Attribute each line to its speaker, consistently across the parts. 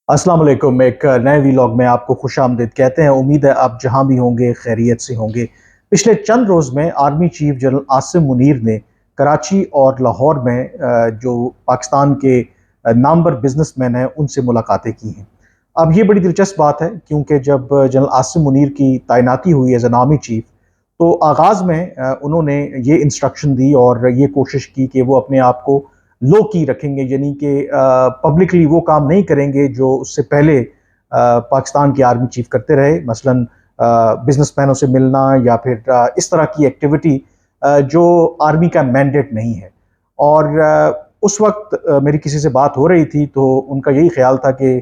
Speaker 1: अस्सलाम वालेकुम। एक नए व्लॉग में आपको खुशामदीद कहते हैं। उम्मीद है आप जहां भी होंगे खैरियत से होंगे। पिछले चंद रोज़ में army chief general Asim Munir ने कराची और लाहौर में जो पाकिस्तान के नामवर बिजनेसमैन हैं उनसे मुलाकातें की हैं। अब ये बड़ी दिलचस्प बात है क्योंकि जब जनरल आसिम मुनीर की तैनाती हुई एज एन आर्मी चीफ तो आगाज़ में उन्होंने ये इंस्ट्रक्शन दी और ये कोशिश की कि वो अपने आप को लो की रखेंगे, यानी कि पब्लिकली वो काम नहीं करेंगे जो उससे पहले पाकिस्तान के आर्मी चीफ करते रहे, मसलन बिजनेसमैनों से मिलना या फिर इस तरह की एक्टिविटी जो आर्मी का मैंडेट नहीं है। और उस वक्त मेरी किसी से बात हो रही थी तो उनका यही ख्याल था कि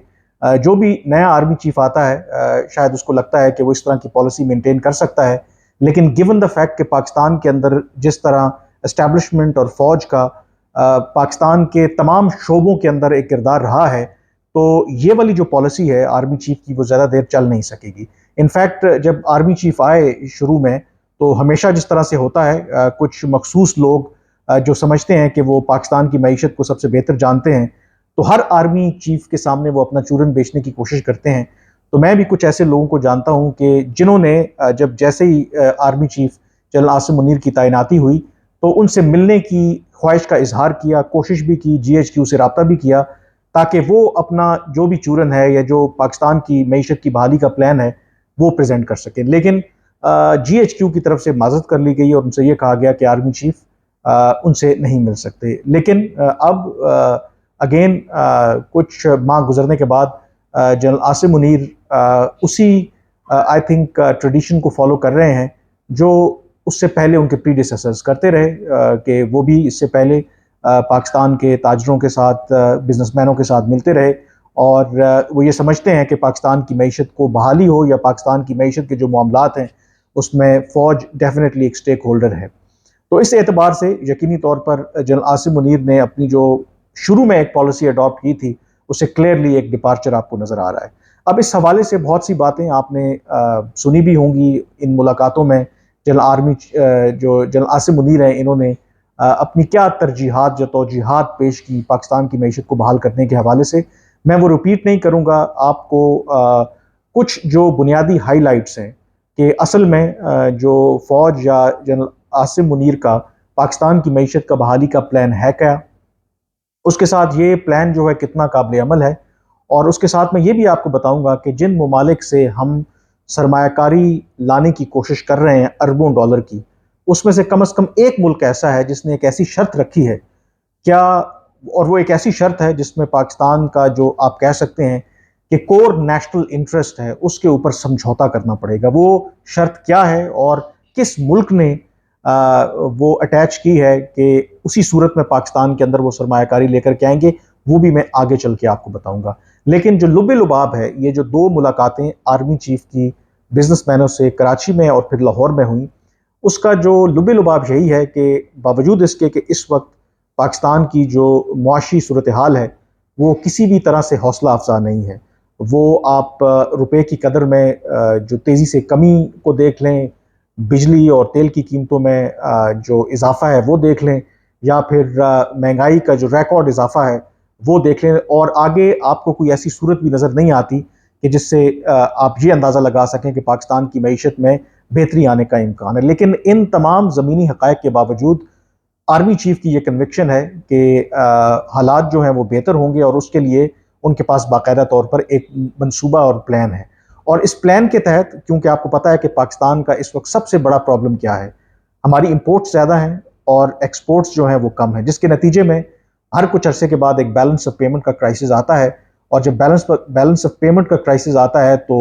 Speaker 1: जो भी नया आर्मी चीफ आता है शायद उसको लगता है कि वो इस तरह की पॉलिसी मेंटेन कर सकता है, लेकिन गिवन द फैक्ट कि पाकिस्तान के अंदर जिस तरह एस्टैब्लिशमेंट और फौज का पाकिस्तान के तमाम शोबों के अंदर एक किरदार रहा है, तो ये वाली जो पॉलिसी है आर्मी चीफ की वो ज़्यादा देर चल नहीं सकेगी। इनफैक्ट जब आर्मी चीफ आए शुरू में तो हमेशा जिस तरह से होता है कुछ मखसूस लोग जो समझते हैं कि वो पाकिस्तान की मईशत को सबसे बेहतर जानते हैं, तो हर आर्मी चीफ के सामने वो अपना चूरन बेचने की कोशिश करते हैं। तो मैं भी कुछ ऐसे लोगों को जानता हूं कि जिन्होंने जब जैसे ही army chief general Asim Munir की तैनाती हुई तो उनसे मिलने की ख्वाहिश का इजहार किया, कोशिश भी की, GHQ से रब्ता भी किया ताकि वो अपना जो भी चूरन है या जो पाकिस्तान की मईशत की बहाली का प्लान है वो प्रेजेंट कर सके। लेकिन GHQ की तरफ से माजरत कर ली गई और उनसे ये कहा गया कि आर्मी चीफ उनसे नहीं मिल सकते। लेकिन अब अगेन कुछ माह गुजरने के बाद जनरल आसिम मुनीर उसी आई थिंक ट्रेडिशन को फॉलो कर रहे हैं जो उससे पहले उनके प्रीडिसेसर्स करते रहे, कि वो भी इससे पहले पाकिस्तान के ताजरों के साथ, बिजनेसमैनों के साथ मिलते रहे और वो ये समझते हैं कि पाकिस्तान की मईशत को बहाली हो या पाकिस्तान की मईशत के जो मामलात हैं उसमें फ़ौज डेफिनेटली एक स्टेक होल्डर है। तो इस एतबार से यकीनी तौर पर जनरल आसिम मुनीर ने अपनी जो शुरू में एक पॉलिसी अडॉप्ट की थी उससे क्लियरली एक डिपार्चर आपको नज़र आ रहा है। अब इस हवाले से बहुत सी बातें आपने सुनी भी होंगी इन मुलाकातों में। जो जनरल आसिम मुनीर हैं इन्होंने अपनी क्या तरजीहात या तौजीहात पेश की पाकिस्तान की मईशत को बहाल करने के हवाले से, मैं वो रिपीट नहीं करूँगा। आपको कुछ जो बुनियादी हाईलाइट्स हैं कि असल में जो फ़ौज या जनरल आसिम मुनीर का पाकिस्तान की मईशत का बहाली का प्लान है क्या, उसके साथ ये प्लान जो है कितना काबिल अमल है, और उसके साथ मैं ये भी आपको बताऊंगा कि जिन ममालिक से हम सरमायाकारी लाने की कोशिश कर रहे हैं अरबों डॉलर की, उसमें से कम एक मुल्क ऐसा है जिसने एक ऐसी शर्त रखी है क्या, और वो एक ऐसी शर्त है जिसमें पाकिस्तान का जो आप कह सकते हैं कि कोर नेशनल इंटरेस्ट है उसके ऊपर समझौता करना पड़ेगा। वो शर्त क्या है और किस मुल्क ने वो अटैच की है कि उसी सूरत में पाकिस्तान के अंदर वो सरमायाकारी लेकर के आएंगे, वो भी मैं आगे चल के आपको बताऊंगा। लेकिन जो लुबे लुबाब है, ये जो दो मुलाकातें आर्मी चीफ की बिजनेसमैनों से कराची में और फिर लाहौर में हुई, उसका जो लुबे लुबाब यही है कि बावजूद इसके कि इस वक्त पाकिस्तान की जो मुआशी सूरत हाल है वो किसी भी तरह से हौसला अफजा नहीं है। वो आप रुपए की कदर में जो तेज़ी से कमी को देख लें, बिजली और तेल की कीमतों में जो इजाफा है वो देख लें, या फिर महंगाई का जो रिकॉर्ड इजाफा है वो देख लें, और आगे आपको कोई ऐसी सूरत भी नज़र नहीं आती कि जिससे आप ये अंदाज़ा लगा सकें कि पाकिस्तान की मईशत में बेहतरी आने का इम्कान है। लेकिन इन तमाम ज़मीनी हक़ाइक़ के बावजूद आर्मी चीफ की ये कन्विक्शन है कि हालात जो हैं वो बेहतर होंगे और उसके लिए उनके पास बाकायदा तौर पर एक मंसूबा और प्लान है। और इस प्लान के तहत, क्योंकि आपको पता है कि पाकिस्तान का इस वक्त सबसे बड़ा प्रॉब्लम क्या है, हमारी इंपोर्ट्स ज़्यादा हैं और एक्सपोर्ट्स जो हैं वो कम हैं, जिसके नतीजे में हर कुछ अरसे के बाद एक बैलेंस ऑफ पेमेंट का क्राइसिस आता है। और जब बैलेंस ऑफ पेमेंट का क्राइसिस आता है तो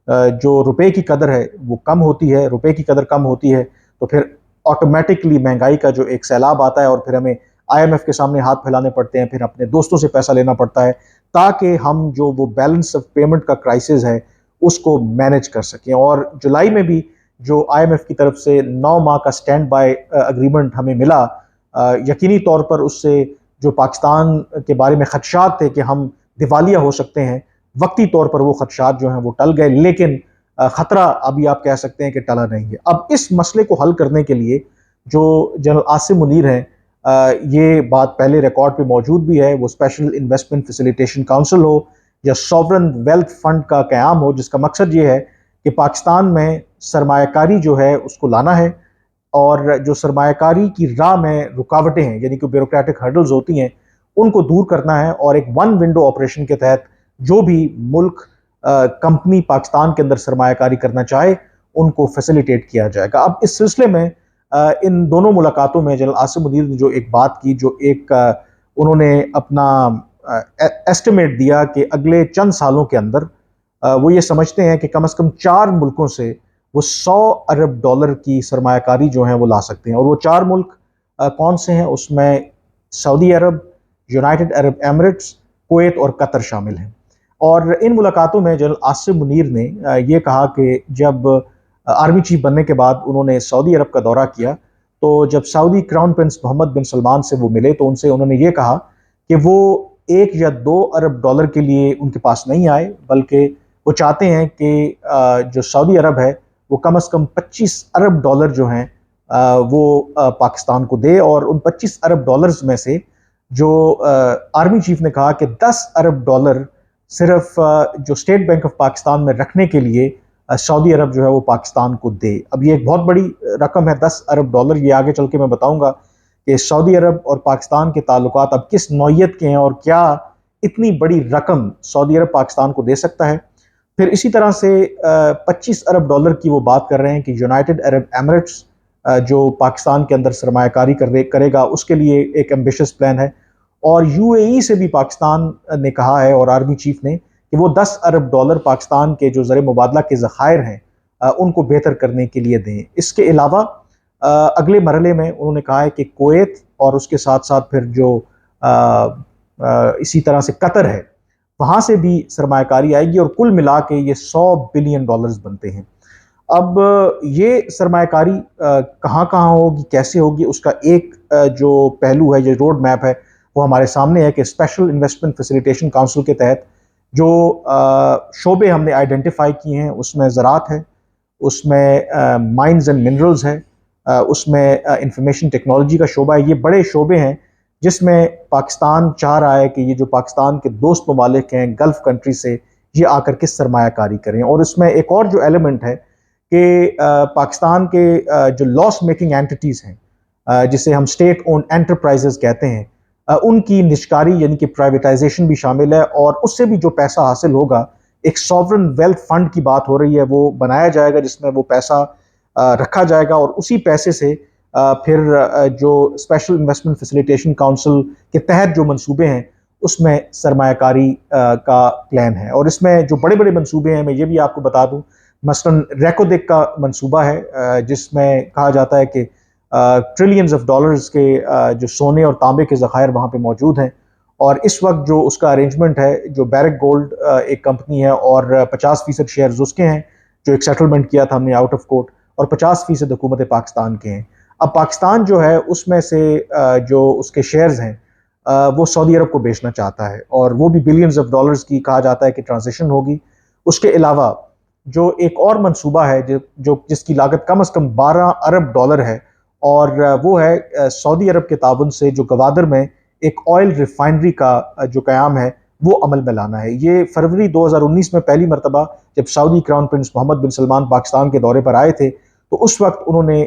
Speaker 1: जो रुपए की कदर है वो कम होती है, रुपए की कदर कम होती है तो फिर ऑटोमेटिकली महंगाई का जो एक सैलाब आता है और फिर हमें IMF के सामने हाथ फैलाने पड़ते हैं, फिर अपने दोस्तों से पैसा लेना पड़ता है ताकि हम जो वो बैलेंस ऑफ पेमेंट का क्राइसिस है उसको मैनेज कर सकें। और जुलाई में भी जो IMF की तरफ से 9 माह का स्टैंड बाय अग्रीमेंट हमें मिला, यकीनी तौर पर उससे जो पाकिस्तान के बारे में खदशात थे कि हम दिवालिया हो सकते हैं, वक्ती तौर पर वो खदशात जो हैं वो टल गए, लेकिन खतरा अभी आप कह सकते हैं कि टला नहीं है। अब इस मसले को हल करने के लिए जो जनरल आसिम मुनीर हैं, ये बात पहले रिकॉर्ड पे मौजूद भी है, वो स्पेशल इन्वेस्टमेंट फैसिलिटेशन काउंसिल हो या सॉवरन वेल्थ फंड का क़याम हो, जिसका मकसद ये है कि पाकिस्तान में सरमायाकारी जो है उसको लाना है, और जो सरमायाकारी की राह में रुकावटें हैं, यानी कि ब्यूरोक्रेटिक हर्डल्स होती हैं, उनको दूर करना है। और एक वन विंडो ऑपरेशन के तहत जो भी मुल्क कंपनी पाकिस्तान के अंदर सरमायाकारी करना चाहे उनको फैसिलिटेट किया जाएगा। अब इस सिलसिले में इन दोनों मुलाकातों में जनरल आसिम मुनीर ने जो एक बात की, जो एक उन्होंने अपना एस्टिमेट दिया कि अगले चंद सालों के अंदर वो ये समझते हैं कि कम से कम 4 मुल्कों से वो 100 अरब डॉलर की सरमायाकारी जो है वो ला सकते हैं। और वो 4 मुल्क कौन से हैं? उसमें सऊदी अरब, यूनाइटेड अरब एमिरेट्स, कुवैत और कतर शामिल हैं। और इन मुलाकातों में जनरल आसिम मुनीर ने ये कहा कि जब आर्मी चीफ बनने के बाद उन्होंने सऊदी अरब का दौरा किया, तो जब सऊदी क्राउन प्रिंस मोहम्मद बिन सलमान से वो मिले तो उनसे उन्होंने ये कहा कि वो 1 या 2 अरब डॉलर के लिए उनके पास नहीं आए, बल्कि वो चाहते हैं कि जो सऊदी अरब है वो कम से कम 25 अरब डॉलर जो हैं वो पाकिस्तान को दे। और उन 25 अरब डॉलर्स में से जो आर्मी चीफ ने कहा कि 10 अरब डॉलर सिर्फ जो स्टेट बैंक ऑफ पाकिस्तान में रखने के लिए सऊदी अरब जो है वो पाकिस्तान को दे। अब ये एक बहुत बड़ी रकम है, 10 अरब डॉलर। ये आगे चल के मैं बताऊंगा कि सऊदी अरब और पाकिस्तान के ताल्लुकात अब किस नौयत के हैं और क्या इतनी बड़ी रकम सऊदी अरब पाकिस्तान को दे सकता है। फिर इसी तरह से 25 अरब डॉलर की वो बात कर रहे हैं कि यूनाइटेड अरब एमिरेट्स जो पाकिस्तान के अंदर सरमायाकारी करेगा, उसके लिए एक एम्बिशियस प्लान है। और यूएई से भी पाकिस्तान ने कहा है, और आर्मी चीफ ने, कि वो 10 अरब डॉलर पाकिस्तान के जो ज़र मुबादला के ज़खायर हैं उनको बेहतर करने के लिए दें। इसके अलावा अगले मरहले में उन्होंने कहा है कि कुवैत और उसके साथ साथ फिर जो इसी तरह से कतर है, वहाँ से भी सरमायाकारी आएगी और कुल मिला के ये 100 बिलियन डॉलर्स बनते हैं। अब ये सरमायाकारी कहाँ कहाँ होगी, कैसे होगी, उसका एक जो पहलू है, ये रोड मैप है, वो हमारे सामने है कि स्पेशल इन्वेस्टमेंट फैसिलिटेशन काउंसिल के तहत जो शोबे हमने आइडेंटिफाई किए हैं, उसमें ज़राअत है, उसमें माइंस एंड मिनरल्स है, उसमें इंफॉर्मेशन टेक्नोलॉजी का शोबा है। ये बड़े शोबे हैं जिसमें पाकिस्तान चाह रहा है कि ये जो पाकिस्तान के दोस्त ममालिक हैं गल्फ़ कंट्री से, ये आकर के सरमायाकारी करें। और इसमें एक और जो एलिमेंट है कि पाकिस्तान के जो लॉस मेकिंग एंटिटीज़ हैं, जिसे हम स्टेट ओन्ड एंटरप्राइजेज कहते हैं, उनकी निष्कारी यानी कि प्राइवेटाइजेशन भी शामिल है। और उससे भी जो पैसा हासिल होगा, एक सॉवरन वेल्थ फंड की बात हो रही है, वो बनाया जाएगा जिसमें वो पैसा रखा जाएगा। और उसी पैसे से फिर जो स्पेशल इन्वेस्टमेंट फैसिलिटेशन काउंसिल के तहत जो मंसूबे हैं उसमें सरमायाकारी का प्लान है। और इसमें जो बड़े बड़े मंसूबे हैं, मैं ये भी आपको बता दूं, मसलन रेकोदिक का मंसूबा है जिसमें कहा जाता है कि ट्रिलियंस ऑफ डॉलर्स के जो सोने और तांबे के ज़खायर वहाँ पे मौजूद हैं। और इस वक्त जो उसका अरेंजमेंट है, जो बैरक गोल्ड एक कंपनी है और 50% शेयर्स उसके हैं, जो एक सेटलमेंट किया था हमने आउट ऑफ कोर्ट, और 50% हुकूमत पाकिस्तान के हैं। अब पाकिस्तान जो है उसमें से जो उसके शेयर्स हैं वो सऊदी अरब को बेचना चाहता है, और वो भी बिलियंस ऑफ डॉलर्स की कहा जाता है कि ट्रांजेक्शन होगी। उसके अलावा जो एक और मंसूबा है जो जिसकी लागत कम से कम 12 अरब डॉलर है, और वो है सऊदी अरब के ताबन से जो गवादर में एक ऑयल रिफाइनरी का जो क़याम है वो अमल में लाना है। ये फरवरी 2019 में पहली मरतबा जब सऊदी क्राउन प्रिंस मोहम्मद बिन सलमान पाकिस्तान के दौरे पर आए थे, तो उस वक्त उन्होंने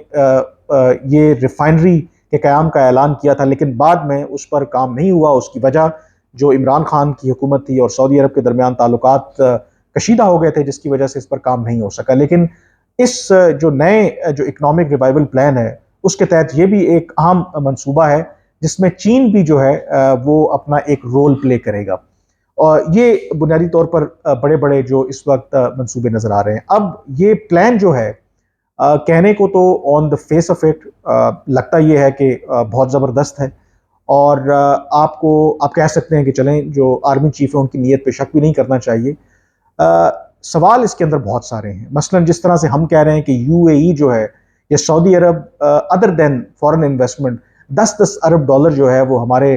Speaker 1: ये रिफाइनरी के क़याम का ऐलान किया था, लेकिन बाद में उस पर काम नहीं हुआ। उसकी वजह जो इमरान खान की हुकूमत थी और सऊदी अरब के दरमियान ताल्लुकात कशीदा हो गए थे, जिसकी वजह से इस पर काम नहीं हो सका। लेकिन इस जो नए जो इकनॉमिक रिवाइवल प्लान है, उसके तहत ये भी एक अहम मंसूबा है जिसमें चीन भी जो है वो अपना एक रोल प्ले करेगा। और ये बुनियादी तौर पर बड़े बड़े जो इस वक्त मंसूबे नज़र आ रहे हैं। अब ये प्लान जो है कहने को तो on the face of it लगता ये है कि बहुत ज़बरदस्त है, और आपको आप कह सकते हैं कि चलें, जो आर्मी चीफ है उनकी नीयत पे शक भी नहीं करना चाहिए। सवाल इसके अंदर बहुत सारे हैं। मसलन जिस तरह से हम कह रहे हैं कि यूएई जो है, ये सऊदी अरब अदर देन फॉरेन इन्वेस्टमेंट 10-10 अरब डॉलर जो है वो हमारे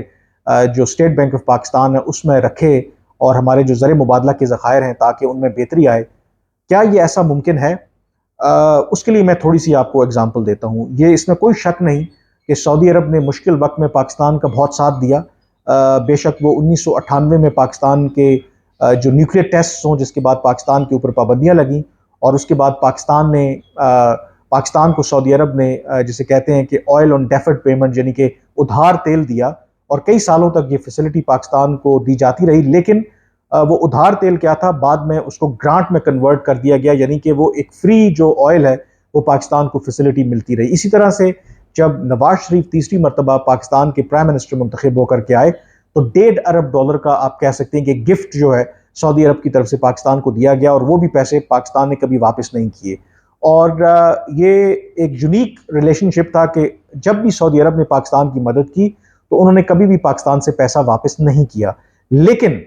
Speaker 1: जो स्टेट बैंक ऑफ पाकिस्तान है उसमें रखे, और हमारे जो ज़र मुबादला के ज़खायर हैं ताकि उनमें बेहतरी आए। क्या ये ऐसा मुमकिन है? उसके लिए मैं थोड़ी सी आपको एग्जांपल देता हूँ। ये इसमें कोई शक नहीं कि सऊदी अरब ने मुश्किल वक्त में पाकिस्तान का बहुत साथ दिया। बेशक वो 1998 में पाकिस्तान के जो न्यूक्लियर टेस्ट हों, जिसके बाद पाकिस्तान के ऊपर पाबंदियां लगी, और उसके बाद पाकिस्तान को सऊदी अरब ने जिसे कहते हैं कि ऑयल ऑन डेफर्ड पेमेंट, यानी कि उधार तेल दिया, और कई सालों तक ये फैसिलिटी पाकिस्तान को दी जाती रही। लेकिन वो उधार तेल क्या था, बाद में उसको ग्रांट में कन्वर्ट कर दिया गया, यानी कि वो एक फ्री जो ऑयल है वो पाकिस्तान को फैसिलिटी मिलती रही। इसी तरह से जब नवाज शरीफ तीसरी मरतबा पाकिस्तान के प्राइम मिनिस्टर मुंतखब होकर के आए, तो $1.5 अरब का आप कह सकते हैं कि गिफ्ट जो है सऊदी अरब की तरफ से पाकिस्तान को दिया गया, और वो भी पैसे पाकिस्तान ने कभी वापस नहीं किए। और ये एक यूनिक रिलेशनशिप था कि जब भी सऊदी अरब ने पाकिस्तान की मदद की तो उन्होंने कभी भी पाकिस्तान से पैसा वापस नहीं किया। लेकिन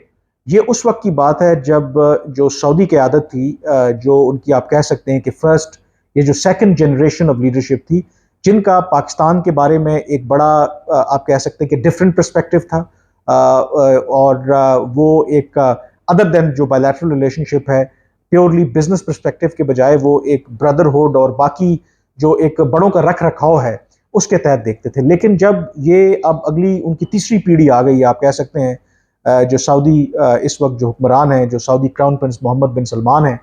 Speaker 1: ये उस वक्त की बात है जब जो सऊदी क़यादत थी, जो उनकी आप कह सकते हैं कि फर्स्ट, ये जो सेकंड जनरेशन ऑफ लीडरशिप थी, जिनका पाकिस्तान के बारे में एक बड़ा आप कह सकते हैं कि डिफरेंट पर्सपेक्टिव था, और वो एक अदर देन जो बायलैटरल रिलेशनशिप है, प्योरली बिजनेस पर्सपेक्टिव के बजाय वो एक ब्रदरहुड और बाकी जो एक बड़ों का रख रखाव है उसके तहत देखते थे। लेकिन जब ये अब अगली उनकी तीसरी पीढ़ी आ गई, आप कह सकते हैं, जो सऊदी इस वक्त जो हुक्मरान है, जो सऊदी क्राउन प्रिंस मोहम्मद बिन सलमान है,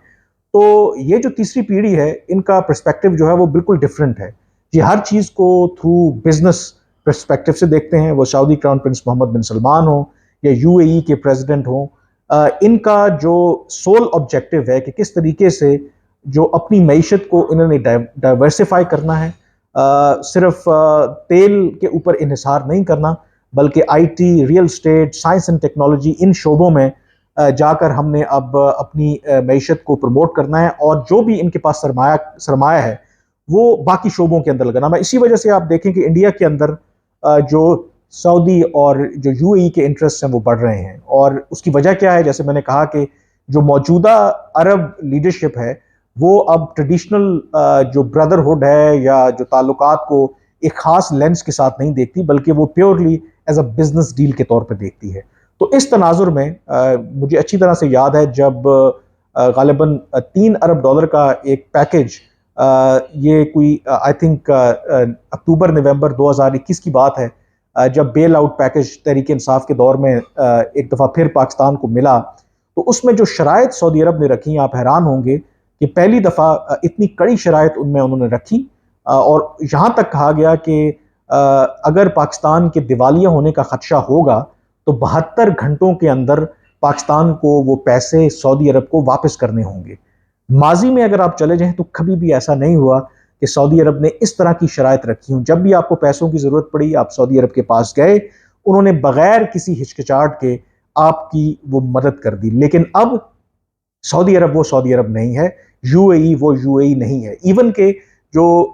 Speaker 1: तो ये जो तीसरी पीढ़ी है, इनका पर्सपेक्टिव जो है वो बिल्कुल डिफरेंट है। ये हर चीज़ को थ्रू बिजनेस पर्सपेक्टिव से देखते हैं। वो सऊदी क्राउन प्रिंस मोहम्मद बिन सलमान हो या यूएई के प्रेसिडेंट हो, इनका जो सोल ऑब्जेक्टिव है कि किस तरीके से जो अपनी मईशत को इन्होंने डाइवर्सिफाई करना है, सिर्फ तेल के ऊपर इन्हिसार नहीं करना, बल्कि IT, real estate, science and technology, इन शोबों में जाकर हमने अब अपनी मईशत को प्रमोट करना है, और जो भी इनके पास सरमाया है वो बाकी शोबों के अंदर लगाना। मैं इसी वजह से आप देखें कि इंडिया के अंदर जो सऊदी और जो यूएई के इंटरेस्ट हैं वो बढ़ रहे हैं, और उसकी वजह क्या है? जैसे मैंने कहा कि जो मौजूदा अरब लीडरशिप है वो अब ट्रेडिशनल जो ब्रदरहुड है या जो ताल्लुकात को एक खास लेंस के साथ नहीं देखती, बल्कि वो purely as a business deal के तौर पर देखती है। तो इस तनाजुर में मुझे अच्छी तरह से याद है जब गालिबन $3 अरब का एक पैकेज, ये कोई आई थिंक अक्टूबर नवंबर 2021 की बात है, जब bail out package Tehreek Insaf के दौर में एक दफ़ा फिर पाकिस्तान को मिला, तो उसमें जो शराइत सऊदी अरब ने रखी, आप हैरान होंगे कि पहली दफ़ा इतनी कड़ी शराइत उनमें उन्होंने रखी, और यहाँ तक कहा गया कि अगर पाकिस्तान के दिवालिया होने का खदशा होगा तो 72 घंटों के अंदर पाकिस्तान को वो पैसे सऊदी अरब को वापस करने होंगे। माजी में अगर आप चले जाएं तो कभी भी ऐसा नहीं हुआ कि सऊदी अरब ने इस तरह की शराइत रखी हूँ। जब भी आपको पैसों की ज़रूरत पड़ी, आप सऊदी अरब के पास गए, उन्होंने बगैर किसी हिचकिचाहट के आपकी वो मदद कर दी। लेकिन अब सऊदी अरब वो सऊदी अरब नहीं है, यूएई वो यूएई नहीं है। इवन के जो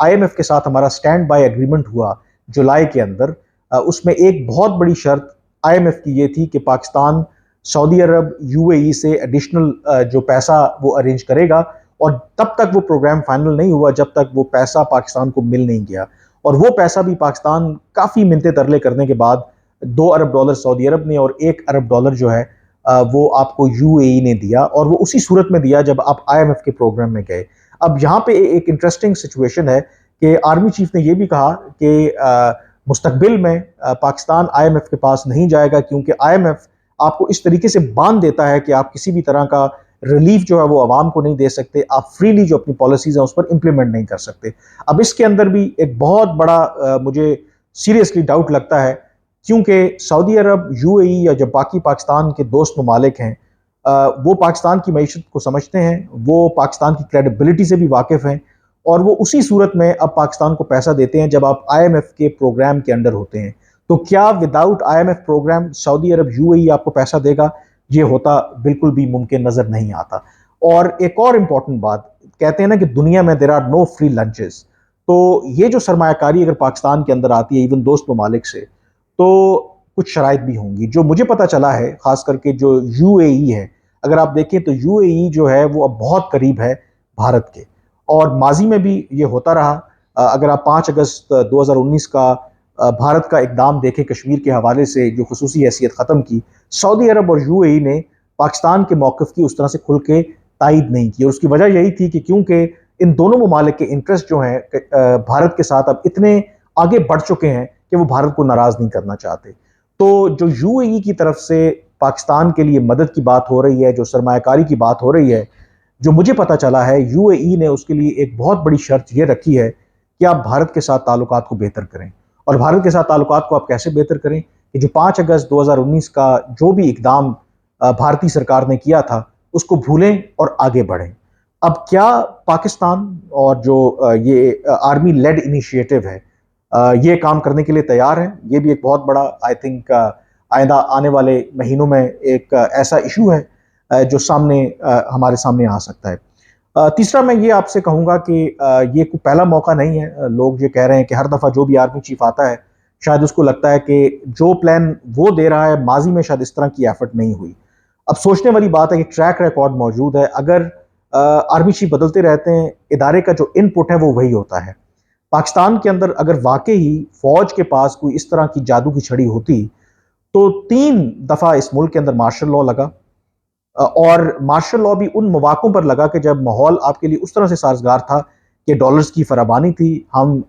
Speaker 1: आईएमएफ के साथ हमारा स्टैंड बाय एग्रीमेंट हुआ जुलाई के अंदर, उसमें एक बहुत बड़ी शर्त आईएमएफ की ये थी कि पाकिस्तान सऊदी अरब यूएई से एडिशनल जो पैसा वो अरेंज करेगा, और तब तक वो प्रोग्राम फाइनल नहीं हुआ जब तक वो पैसा पाकिस्तान को मिल नहीं गया। और वो पैसा भी पाकिस्तान काफ़ी मिन्नतें तरले करने के बाद $2 अरब सऊदी अरब ने और $1 अरब जो है वो आपको यूएई ने दिया, और वो उसी सूरत में दिया जब आप आईएमएफ के प्रोग्राम में गए। अब यहाँ पे एक इंटरेस्टिंग सिचुएशन है कि आर्मी चीफ ने यह भी कहा कि मुस्तकबिल में पाकिस्तान आईएमएफ के पास नहीं जाएगा, क्योंकि आईएमएफ आपको इस तरीके से बांध देता है कि आप किसी भी तरह का रिलीफ जो है वो आवाम को नहीं दे सकते, आप फ्रीली जो अपनी पॉलिसीज हैं उस पर इंप्लीमेंट नहीं कर सकते। अब इसके अंदर भी एक बहुत बड़ा मुझे सीरियसली डाउट लगता है, क्योंकि सऊदी अरब, यूएई या जो बाकी पाकिस्तान के दोस्त ममालिक हैं, वो पाकिस्तान की मईशत को समझते हैं, वो पाकिस्तान की क्रेडिबिलिटी से भी वाकिफ़ हैं, और वो उसी सूरत में अब पाकिस्तान को पैसा देते हैं जब आप आईएमएफ के प्रोग्राम के अंडर होते हैं। तो क्या विदाउट आईएमएफ प्रोग्राम सऊदी अरब, यूएई आपको पैसा देगा? ये होता बिल्कुल भी मुमकिन नज़र नहीं आता। और एक और इम्पॉर्टेंट बात, कहते हैं ना कि दुनिया में there are no free lunches, तो ये जो सरमायाकारी अगर पाकिस्तान के अंदर आती है इवन दोस्त ममालिक से, तो कुछ शराइत भी होंगी। जो मुझे पता चला है, खास करके जो यूएई है, अगर आप देखें तो यूएई जो है वो अब बहुत करीब है भारत के, और माजी में भी ये होता रहा। अगर आप 5 अगस्त 2019 का भारत का इकदाम देखें कश्मीर के हवाले से, जो खुसूसी हैसियत ख़त्म की, सऊदी अरब और यूएई ने पाकिस्तान के मौक़िफ़ की उस तरह से खुल के तायद नहीं की, और उसकी वजह यही थी कि क्योंकि इन दोनों ममालिक के इंटरेस्ट जो हैं भारत के साथ अब इतने आगे बढ़ चुके हैं कि वो भारत को नाराज़ नहीं करना चाहते। तो जो यूएई की तरफ से पाकिस्तान के लिए मदद की बात हो रही है, जो सरमायाकारी की बात हो रही है, जो मुझे पता चला है यूएई ने उसके लिए एक बहुत बड़ी शर्त ये रखी है कि आप भारत के साथ ताल्लुकात को बेहतर करें। और भारत के साथ ताल्लुकात को आप कैसे बेहतर करें कि जो 5 अगस्त 2019 का जो भी इकदाम भारतीय सरकार ने किया था उसको भूलें और आगे बढ़ें। अब क्या पाकिस्तान और जो ये आर्मी लेड इनिशिएटिव है ये काम करने के लिए तैयार है? ये भी एक बहुत बड़ा आई थिंक आइंदा आने वाले महीनों में एक ऐसा इशू है जो सामने हमारे सामने आ सकता है। तीसरा मैं ये आपसे कहूँगा कि ये कोई पहला मौका नहीं है। लोग ये कह रहे हैं कि हर दफ़ा जो भी आर्मी चीफ आता है शायद उसको लगता है कि जो प्लान वो दे रहा है माजी में शायद इस तरह की एफर्ट नहीं हुई। अब सोचने वाली बात है कि ट्रैक रिकॉर्ड मौजूद है। अगर आर्मी चीफ बदलते रहते हैं, इदारे का जो इनपुट है वो वही होता है। पाकिस्तान के अंदर अगर वाकई ही फौज के पास कोई इस तरह की जादू की छड़ी होती तो 3 दफा इस मुल्क के अंदर मार्शल लॉ लगा। और मार्शल लॉ भी उन मौक़ों पर लगा कि जब माहौल आपके लिए उस तरह से साजगार था कि डॉलर्स की फराबानी थी। हम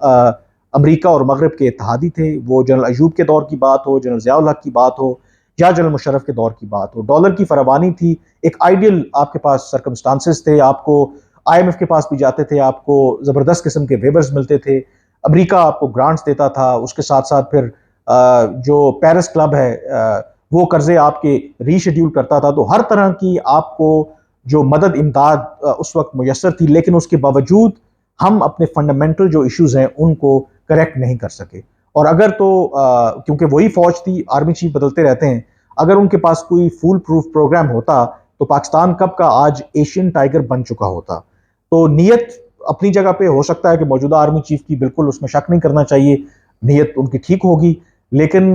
Speaker 1: अमेरिका और मगरब के इत्तेहादी थे। वो जनरल अयूब के दौर की बात हो, जनरल ज़िया उल हक की बात हो या जनरल मुशर्रफ के दौर की बात हो, डॉलर की फराबानी थी। एक आइडियल आपके पास सर्कमस्टांसेस थे। आपको आईएमएफ के पास भी जाते थे, आपको ज़बरदस्त किस्म के वेवर्स मिलते थे। अमेरिका आपको ग्रांट्स देता था। उसके साथ साथ फिर जो पेरिस क्लब है वो कर्जे आपके रीशेड्यूल करता था। तो हर तरह की आपको जो मदद इमदाद उस वक्त मुयसर थी, लेकिन उसके बावजूद हम अपने फंडामेंटल जो इश्यूज हैं उनको करेक्ट नहीं कर सके। और अगर तो क्योंकि वही फौज थी, आर्मी चीफ बदलते रहते हैं, अगर उनके पास कोई फूल प्रूफ प्रोग्राम होता तो पाकिस्तान कब का आज एशियन टाइगर बन चुका होता। तो नीयत अपनी जगह पे हो सकता है कि मौजूदा आर्मी चीफ की बिल्कुल उसमें शक नहीं करना चाहिए, नीयत उनकी ठीक होगी। लेकिन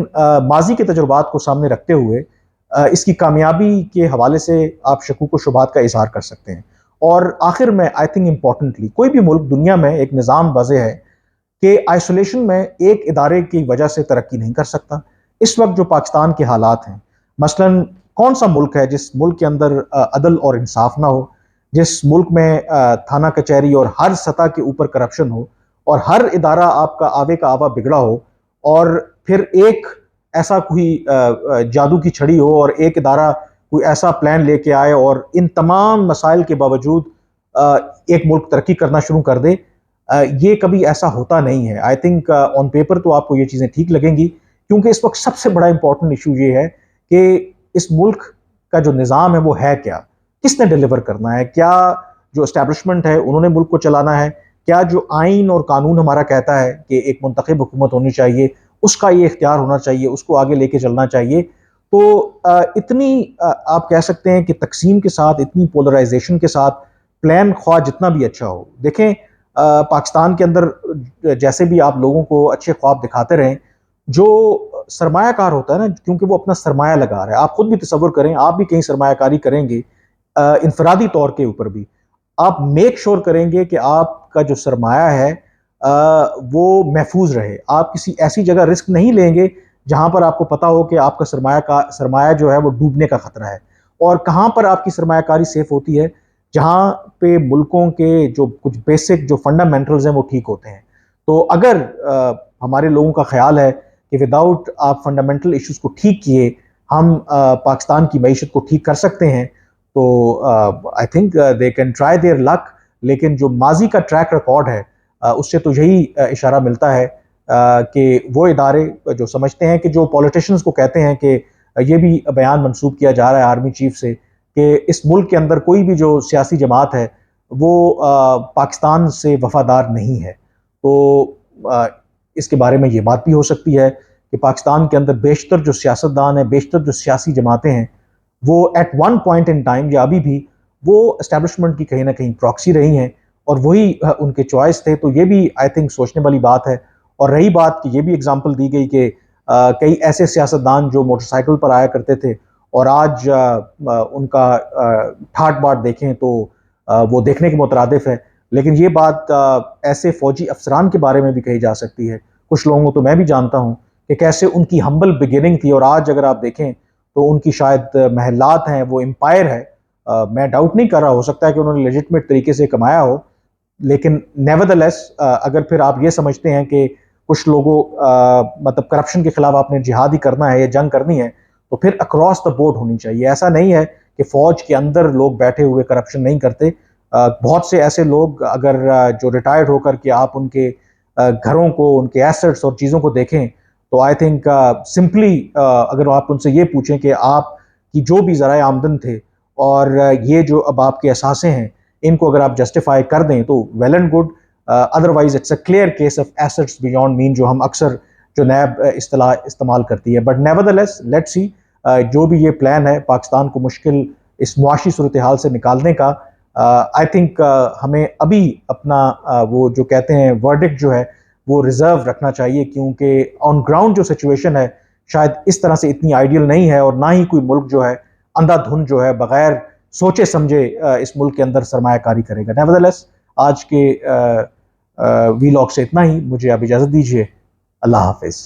Speaker 1: माजी के तजुर्बात को सामने रखते हुए इसकी कामयाबी के हवाले से आप शकूक व शुबात का इजहार कर सकते हैं। और आखिर में आई थिंक इम्पॉर्टेंटली कोई भी मुल्क दुनिया में एक निज़ाम वाज़ेह है कि आइसोलेशन में एक इदारे की वजह से तरक्की नहीं कर सकता। इस वक्त जो पाकिस्तान के हालात हैं, मसलन कौन सा मुल्क है जिस मुल्क के अंदर अदल और इंसाफ ना हो, जिस मुल्क में थाना कचहरी और हर सतह के ऊपर करप्शन हो और हर इदारा आपका आवे का आवा बिगड़ा हो, और फिर एक ऐसा कोई जादू की छड़ी हो और एक इदारा कोई ऐसा प्लान लेके आए और इन तमाम मसाइल के बावजूद एक मुल्क तरक्की करना शुरू कर दे। ये कभी ऐसा होता नहीं है। आई थिंक ऑन पेपर तो आपको ये चीज़ें ठीक लगेंगी, क्योंकि इस वक्त सबसे बड़ा इंपॉर्टेंट इशू ये है कि इस मुल्क का जो निज़ाम है वो है क्या, किसने डिलीवर करना है, क्या जो इस्टेब्लिशमेंट है उन्होंने मुल्क को चलाना है, क्या जो आइन और कानून हमारा कहता है कि एक मुंतखब हुकूमत होनी चाहिए उसका ये इख्तियार होना चाहिए, उसको आगे लेके चलना चाहिए। तो इतनी आप कह सकते हैं कि तकसीम के साथ, इतनी पोलराइजेशन के साथ प्लान ख्वाह जितना भी अच्छा हो, देखें पाकिस्तान के अंदर जैसे भी आप लोगों को अच्छे ख्वाब दिखाते रहें, जो सरमायाकार होता है ना, क्योंकि वो अपना सरमाया लगा रहा है। आप खुद भी तसव्वुर करें, आप भी कहीं सरमायाकारी करेंगे इनफरादी तौर के ऊपर भी, आप मेक श्योर करेंगे कि आपका जो सरमाया है वो महफूज रहे। आप किसी ऐसी जगह रिस्क नहीं लेंगे जहां पर आपको पता हो कि आपका सरमाया जो है वो डूबने का खतरा है। और कहां पर आपकी सरमायाकारी सेफ होती है, जहां पे मुल्कों के जो कुछ बेसिक जो फंडामेंटल्स हैं वो ठीक होते हैं। तो अगर हमारे लोगों का ख्याल है कि विदाउट आप फंडामेंटल इश्यूज को ठीक किए हम पाकिस्तान की मईशत को ठीक कर सकते हैं, तो I think they can try their luck. लेकिन जो माजी का ट्रैक रिकॉर्ड है उससे तो यही इशारा मिलता है कि वो इदारे जो समझते हैं कि जो पॉलिटिशियंस को कहते हैं कि ये भी बयान मंसूब किया जा रहा है आर्मी चीफ से कि इस मुल्क के अंदर कोई भी जो सियासी जमात है वो पाकिस्तान से वफादार नहीं है। तो इसके बारे में ये बात भी हो सकती है कि पाकिस्तान के अंदर बेशतर जो सियासतदान है, बेशतर जो सियासी जमातें हैं, वो at one point in time या अभी भी वो एस्टेब्लिशमेंट की कहीं ना कहीं प्रॉक्सी रही हैं और वही उनके चॉइस थे। तो ये भी आई थिंक सोचने वाली बात है। और रही बात कि ये भी एग्जांपल दी गई कि कई ऐसे सियासतदान जो मोटरसाइकिल पर आया करते थे और आज उनका ठाट बाट देखें तो वो देखने के मुतरादिफ है। लेकिन ये बात ऐसे फौजी अफसरान के बारे में भी कही जा सकती है। कुछ लोगों को तो मैं भी जानता हूँ कि कैसे उनकी हम्बल बिगिनिंग थी और आज अगर आप देखें तो उनकी शायद महलात हैं, वो एम्पायर है। मैं डाउट नहीं कर रहा, हो सकता है कि उन्होंने लेजिटमेट तरीके से कमाया हो, लेकिन नेवरदलेस अगर फिर आप ये समझते हैं कि कुछ लोगों मतलब करप्शन के खिलाफ आपने जिहाद ही करना है या जंग करनी है, तो फिर अक्रॉस द बोर्ड होनी चाहिए। ऐसा नहीं है कि फ़ौज के अंदर लोग बैठे हुए करप्शन नहीं करते। बहुत से ऐसे लोग अगर जो रिटायर्ड होकर के आप उनके घरों को, उनके एसेट्स और चीज़ों को देखें, तो आई थिंक सिंपली अगर आप उनसे ये पूछें कि आप की जो भी ज़राए आमदन थे और ये जो अब आपके असासे हैं, इनको अगर आप जस्टिफाई कर दें तो well and good. Otherwise it's a clear case of assets beyond mean, जो हम अक्सर जो नैब इस्तेलाह इस्तेमाल करती है। बट नेवरदलेस लेट्स सी, जो भी ये प्लान है पाकिस्तान को मुश्किल इस मुआशी सूरत हाल से निकालने का, आई थिंक हमें अभी अपना वो जो कहते हैं वर्डिक्ट जो है वो रिजर्व रखना चाहिए, क्योंकि ऑन ग्राउंड जो सिचुएशन है शायद इस तरह से इतनी आइडियल नहीं है, और ना ही कोई मुल्क जो है अंधाधुंध जो है बगैर सोचे समझे इस मुल्क के अंदर सरमायाकारी करेगा। नेवरदलेस आज के वीलॉग से इतना ही, मुझे अब इजाज़त दीजिए। अल्लाह हाफिज़।